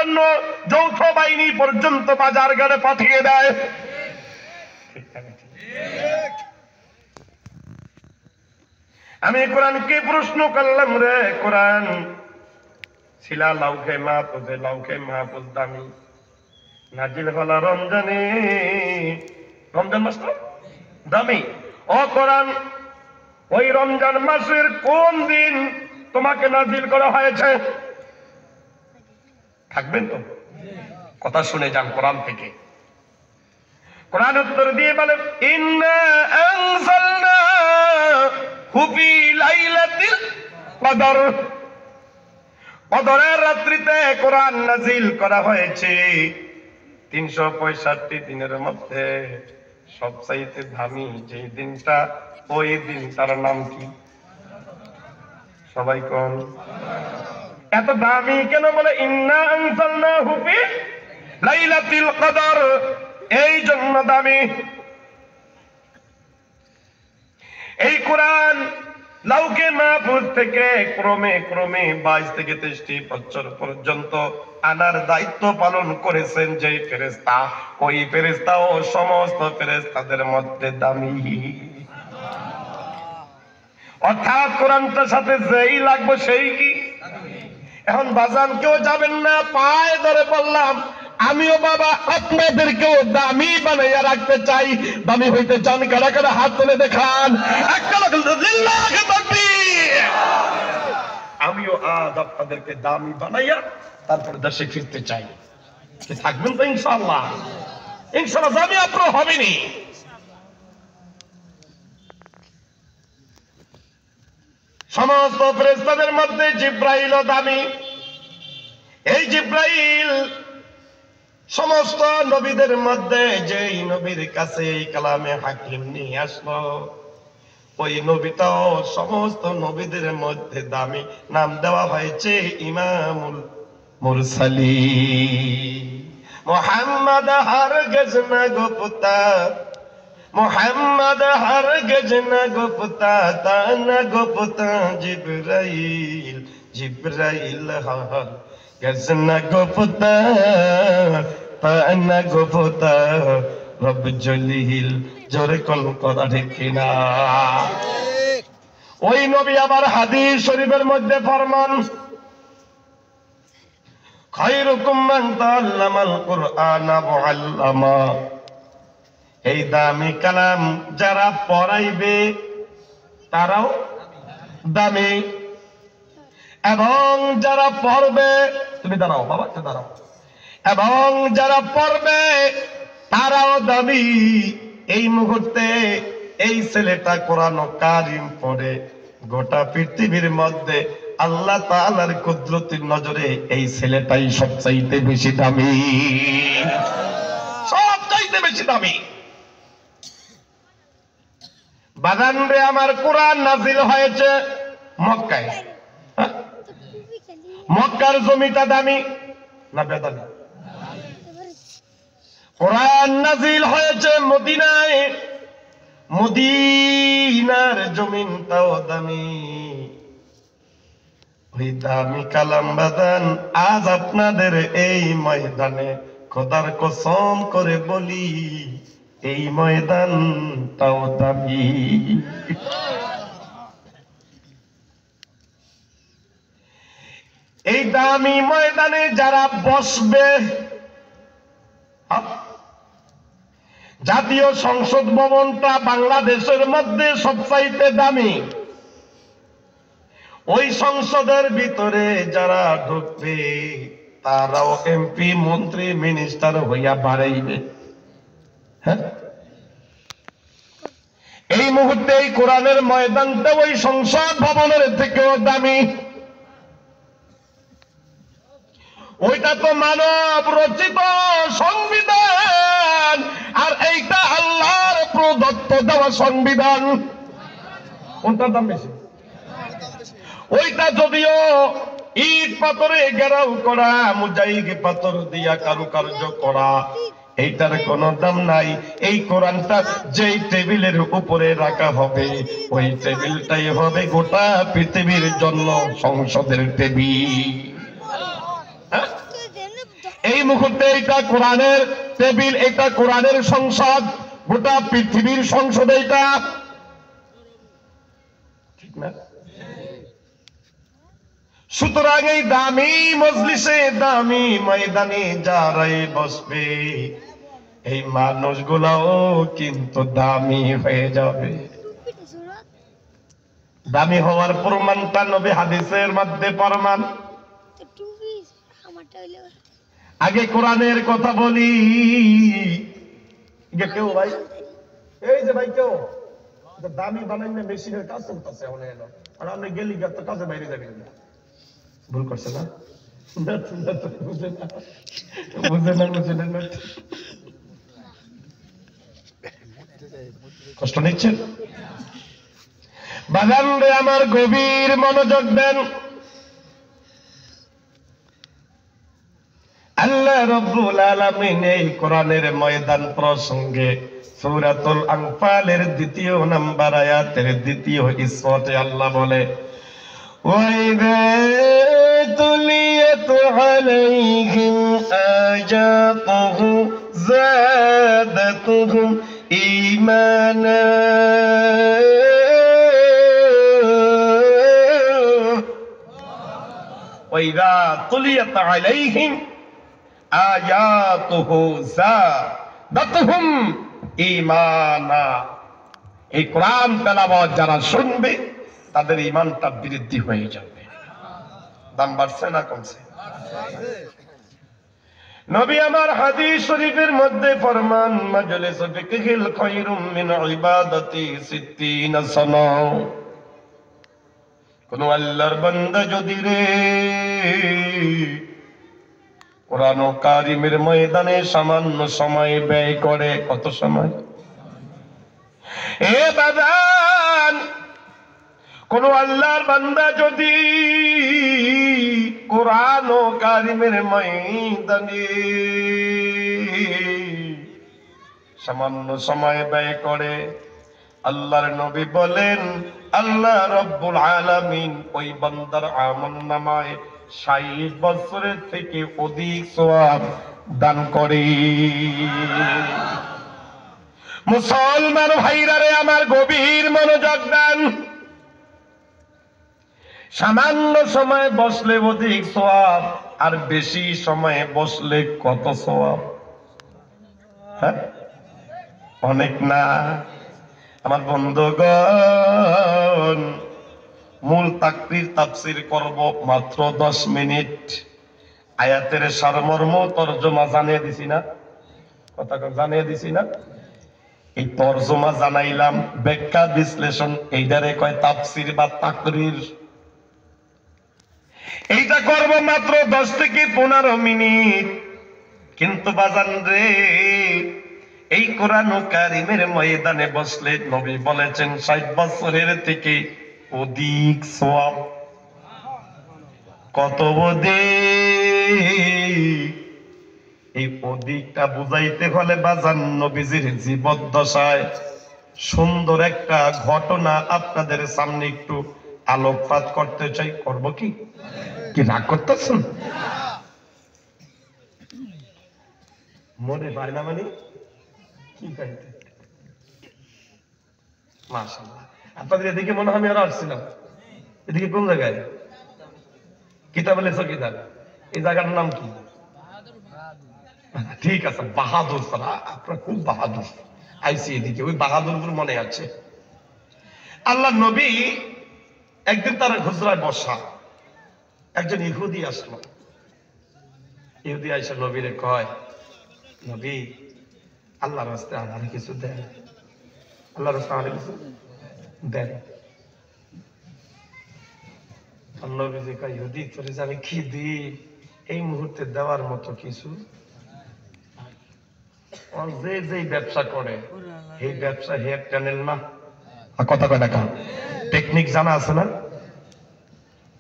জন্য যৌথ বাহিনী পর্যন্ত বাজার ঘাটে পাঠিয়ে দেয়। আমি কোরআনকে প্রশ্ন করলাম, রে কোরআন শিলা লাউকে মাহফুজে, লাউকে মাহফুজ দামি নাজিল হলা রমজানে, রমজান মাস তো দামি। ও কোরআন, ওই রমজান মাসের কোন দিন তোমাকে নাজিল করা হয়েছে? থাকবেন তো? কথা শুনে যান কোরআন থেকে। কোরআন উত্তর দিয়ে বলে, ইন্না আনজালনাহু ফি লাইলাতিল কদর, কদরের রাত্রিতে কোরআন নাজিল করা হয়েছে। 365 দিনের মধ্যে সবচাইতে দামি যে দিনটা, ওই দিনটার নাম কি? সবাই কোন? এত দামি কেন বলে? ইন্না আনজালনাহু ফি লাইলাতিল কদর, এই জন্য দামি। এই কোরআন লাউকে মাহফুজ থেকে ক্রমে ক্রমে 22 থেকে 23টি বছর পর্যন্ত আনার দায়িত্ব পালন করেছেন যে ফেরেশতা, ওই ফেরেশতাও সমস্ত ফেরেশতাদের মধ্যে দামি। অর্থাৎ কোরআনটার সাথে যেই লাগবে সেই কি? এখন বাজান কেউ যাবেন না, পায়ে ধরে বললাম, আমিও বাবা আপনাদেরকেও দামি বানাইয়া রাখতে চাই। দামি হইতে চান কারা কারা? হাত তুলে দেখান। আমিও আজ আপনাদেরকে দামি বানাইয়া তারপরে দেশে ফিরতে চাই। থাকবেন তো ইনশাআল্লাহ? ইনশাআল্লাহ দামি আপনার হবেনি। সমস্ত ফেরেশতাদের মধ্যে জিব্রাইলও দামি। এই জিব্রাইল সমস্ত নবীদের মধ্যে যেই নবীর কাছে এই কালামে হাকিম নিয়ে আসলো, ওই নবীটাও সমস্ত নবীদের মধ্যে দামি। নাম দেওয়া হয়েছে ইমামুল মুরসালিন। মুহাম্মদ হরগজ না গোপতা, মুহাম্মদ হরগজ না গোপতা, তা না গোপতা জিব্রাইল, জিব্রাইল হরগজ না গোপতা, তা না গোপতা রব জলিল। জোরে কোন কথা ঠিক কিনা? ওই নবী আবার হাদিস শরীফের মধ্যে ফরমান, খায়রুকুম মান তাআল্লামাল কুরআনা ওয়া আল্লামা। এই দামি কালাম যারা পড়াইবে তারাও দামি, এবং যারা পড়বে, তুমি দাঁড়াও বাবা, তুমি দাঁড়াও, এবং যারা পড়বে তারাও দামি। এই মুহূর্তে এই ছেলেটা কোরআন কারীম পড়ে গোটা পৃথিবীর মধ্যে আল্লাহ তাআলার কুদরতের নজরে এই ছেলেটাই সবচাইতে বেশি দামি, সবচাইতে বেশি দামি। বাগান রে আমার, কোরআন নাজিল হয়েছে মক্কায়। মক্কার জমিটা দামি না বেদামি? কোরআন নাজিল হয়েছে মদিনায়, মদিনার জমিনটাও দামি। ওই দামি কালাম বাদান আজ আপনাদের এই ময়দানে খোদার কসম করে বলি, এই ময়দানটাও দামি। এই দামি ময়দানে যারা বসবে, জাতীয় সংসদ ভবনটা বাংলাদেশের মধ্যে সবচাইতে দামি। ওই সংসদের ভিতরে যারা ঢুকবে তারাও এমপি, মন্ত্রী, মিনিস্টার হইয়া বাড়াইবে। হ্যাঁ, এই মুহূর্তে এই কোরআনের ময়দানটা ওই সংসদ ভবনের থেকেও দামি। ওইটা তো মানব রচিত সংবিধান, আর এইটা আল্লাহর প্রদত্ত দেওয়া সংবিধান। কোনটার দাম বেশি? ওইটা যদিও ইট পাথরে ঘেরাও করা, মুজাহিদ পাথর দিয়া কারুকার্য করা, এইটার কোনো দাম নাই। এই কোরআনটা যেই টেবিলের উপরে রাখা হবে, ওই টেবিলটাই হবে গোটা পৃথিবীর জন্য সংসদের টেবিল। এই মুহূর্তে এটা কোরআনের টেবিল, এটা কোরআনের সংসদ, গোটা পৃথিবীর সংসদ এটা, ঠিক না? সুতরাং এই দামি মজলিসে, দামি ময়দানে যারাই বসবে, এই মানুষগুলাও কিন্তু দামি হয়ে যাবে। দামি হওয়ার প্রমাণটা নবী হাদিসের মধ্যে প্রমাণ। আগে কোরআনের কথা বলি। কেউ ভাই, এই যে ভাই কেউ দামি বানাইলে মেশিনের কাজ চলতেছে, আর আপনি গেলি তো কাজে বাইরে যাবেন না, ভুল করছে না? কষ্ট নিচ্ছেন? বাগান রে আমার গভীর মনোযোগ দেন। আল্লাহ রাব্বুল আলামিন এই কোরআনের ময়দান প্রসঙ্গে সূরাতুল আনফালের ২য় নম্বর আয়াতের ২য় ইসরাতে আল্লাহ বলে, ওয়াইদা তুলিয়াত আলাইহিম আয়াতুহু যাদাতুহুম ঈমানা। ওয়াইদা তুলিয়াত আলাইহিম আয়াতুহু যাদাতুহুম ঈমানা। এই কোরআন তেলাওয়াত যারা শুনবে তাদের ঈমানটা বৃদ্ধি হয়ে যাবে। দাম বাড়ছে না কমছে? নবী আমার হাদিস শরীফের মধ্যে ফরমান, মাজলিস ফিকহিল খায়রুম মিন ইবাদাতি ৬০ সানা। কোন আল্লাহর বান্দা যদি রে কোরআন কারিমের ময়দানে সামান্য সময় ব্যয় করে, কত সময়? এ বাদান, কোন আল্লাহর বান্দা যদি কোরআন কারিমের ময়দানে সামান্য সময় ব্যয় করে, আল্লাহর নবী বলেন আল্লাহ রাব্বুল আলামিন ওই বান্দার আমলনামায় ৬০ বছরের থেকে অধিক সওয়াব দান করে। মুসলমান ভাইরা রে আমার গভীর মনোযোগ দেন। সামান্য সময় বসলে অধিক সওয়াব, আর বেশি সময়ে বসলে কত সওয়াব? হ্যাঁ, অনেক না? আমার বন্ধুগণ, মূল তাফসীর করব মাত্র 10 মিনিট। আয়াতের সারমর্ম তরজমা জানিয়ে দিছি না? কথা জানিয়ে দিছি না? এই তরজমা জানাইলাম, ব্যাখ্যা বিশ্লেষণ এইটারে কয় তাফসীর বা তাকরীর। এইটা করব মাত্র 10 থেকে 15 মিনিট। কিন্তু বাজান রে, এই কোরআন কারিমের ময়দানে বসলে নবী বলেছেন ৬০ বছরের থেকে অধিক সওয়াব। কত অধিক? এই অধিকটা বুঝাইতে হলে বাজান নবীজির জীবদ্দশায় সুন্দর একটা ঘটনা আপনাদের সামনে একটু আলোকপাত করতে চাই। করব কি? কি রাগ করতেছেন? মনে পায় না মানে কি পাইতে? মাশাআল্লাহ, আপনাদের এদিকে মনে হয় আমি আর আসছিলাম। এদিকে কোন জায়গায়? কিতাব লেছো কিতাব? এই জায়গাটার নাম কি? ঠিক আছে, বাহাদুর। আপনার খুব বাহাদুর। আইসি এদিকে, ওই বাহাদুরপুর মনে আছে। আল্লাহ নবী একদিন তারা হুজরায় বসা, একজন ইহুদি আসলো। ইহুদি আইসা নবীরে কয়, নবী আল্লাহর রাস্তায় আমার কিছু দেন, আল্লাহর রাস্তায় আমার কিছু দেন। নবীজি কয়, ইহুদি তোরে যে আমি কি দিই, এই মুহূর্তে দেওয়ার মতো কিছু। যে যে ব্যবসা করে এই ব্যবসা হেয়ার টানেল না, কথা কয় না, টেকনিক জানা আছে না?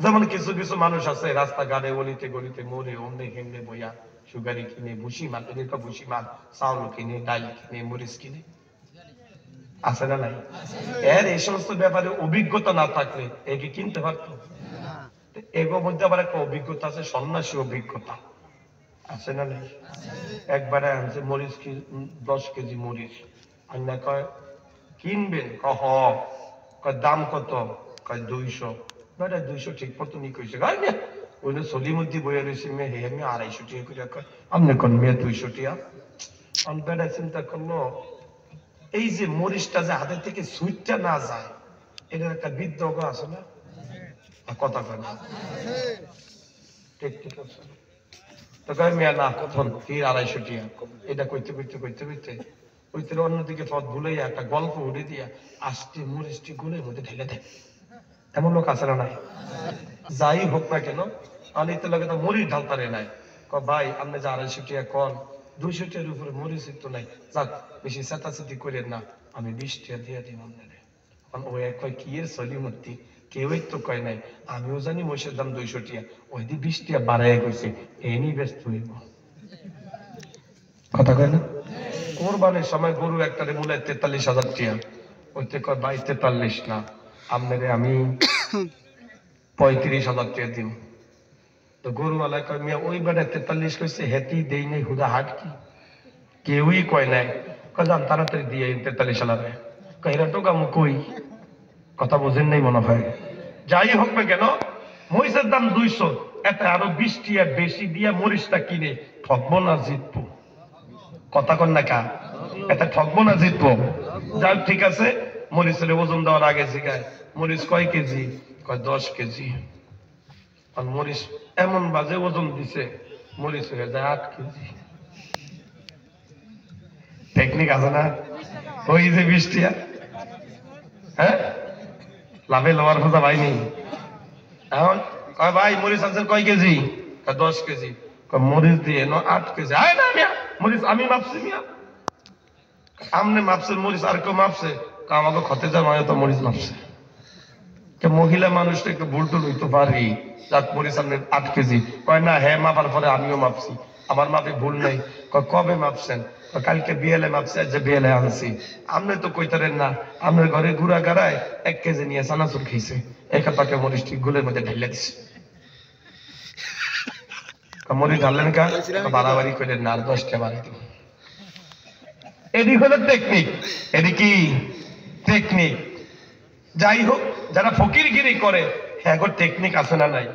যেমন কিছু কিছু মানুষ আছে রাস্তাঘাটে অলিতে গলিতে মরে অমনে হেমনে বইয়া সুগারি কিনে, ভুসি মাল ভুসি মাল, চাউল কিনে, ডাল কিনে, মরিচ কিনে, আছে না নাই? এর এই সমস্ত ব্যাপারে অভিজ্ঞতা না থাকলে একে কিনতে পারতো? এগো মধ্যে আবার একটা অভিজ্ঞতা আছে, সন্ন্যাসী অভিজ্ঞতা। আছে না নেই? একবারে আনছে মরিচ 10 কেজি মরিচ, আর না কয় কিনবেন, কয় দাম কত, কয় 200। বেটা 200 ঠিক মতো নি কইছে, গাই না ওই সলিমুদ্দি বইয়া রয়েছে মেয়ে, হে আমি 250 টাকা করে, কয় আপনি কোন মেয়ে 200 টাকা। আমি বেটা চিন্তা করলো, এই যে মরিচটা যে হাতের থেকে সুইটটা না যায়, এটার একটা বিদ্রোহ আছে না? কথা কয় না, ঠিক ঠিক আছে। তো কয় মেয়া না কখন কি 250 টাকা, এটা কইতে কইতে কইতে কইতে কইতে অন্যদিকে পথ ভুলেই একটা গল্প উঠে দিয়া আস্তে মরিচটি গুলের মধ্যে ঢেলে দেয়। এমন লোক আছে না নাই? যাই হোক না কেন, আনিতে লাগে তো মরিচ ঢালতারে নাই। ভাই আপনি যে 250 টাকা কন, 200 টাকার উপরে মরিচ তো নাই, যাক বেশি চেতাচেতি করেন না, আমি 20 টাকা দিয়ে দিই আপনারে। ওই এক কয় কি এর সলিমুদ্দি, কেউই তো কয় নাই, আমিও জানি মহিষের দাম 200 টাকা, ওই দিয়ে 20 টাকা বাড়াই গেছে, এনি ব্যস্ত হইব। কথা কয় না? কোরবানির সময় গরু একটারে মূল্য 43,000 টাকা, ওইতে কয় ভাই 43 না, আপনারে আমি 35,000 টাকা দিব। তো গরুওয়ালা কয় মিয়া ওই বেটা 43 কইছে, হেতি দেই নাই হুদা হাট কি, কেউই কয় নাই। কয় যান তাড়াতাড়ি দিয়ে 43,000 কয় এরা টোকামু কই, কথা বোঝেন নাই মনে হয়। যাই হোক না কেন, মরিচের দাম 200, এটা আরো 20 টাকা বেশি দিয়া মরিচটা কিনে ঠকবো না জিতবো? কথা কন না কা, এটা ঠকবো না জিতবো? যাক ঠিক আছে, মরিচের ওজন দেওয়ার আগে জিগায় মরিচ কয় কেজি, কয় 10 কেজি। আর মরিচ এমন বাজে ওজন দিছে, মরিচ হয়ে যায় 8 কেজি। টেকনিক আছে না? ওই যে 20 টাকা, হ্যাঁ লাভে লওয়ার কথা ভাই নেই। এখন কয় ভাই মরিচ আনছেন কয় কেজি, 10 কেজি। মরিচ দিয়ে 8 কেজি। আয় না মিয়া, মরিচ আমি মাপছি মিয়া। আমনে মাপছেন মরিচ, আর কেউ মাপছে? আমাকে খতে যা মানে তো মরিচ মাপছে। মহিলা মানুষটা একটু ভুল টুল হইতে পারি, যাক মরিচ আপনি 8 কেজি। কয় না হ্যাঁ মাপার পরে আমিও মাপছি, আমার মাপে ভুল নেই। কবে মাপছেন? কালকে বিয়েলে মাপছে, যে বিয়েলে আনছি। আপনি তো কইতারেন না, আপনার ঘরে গুড়া গাড়ায় 1 কেজি নিয়ে চানাচুর খেয়েছে, এই কথাকে মরিচ ঠিক গুলের মধ্যে ঢেলে দিছে। মরিচ ঢাললেন কা, বাড়াবাড়ি করেন না, আর 10টা বাড়ি দিব। এদিক হলো টেকনিক, এদিক কি টেকনিক। যাই হোক, যারা ফকিরগিরি করে, হ্যাঁ গো টেকনিক আছে না নাই?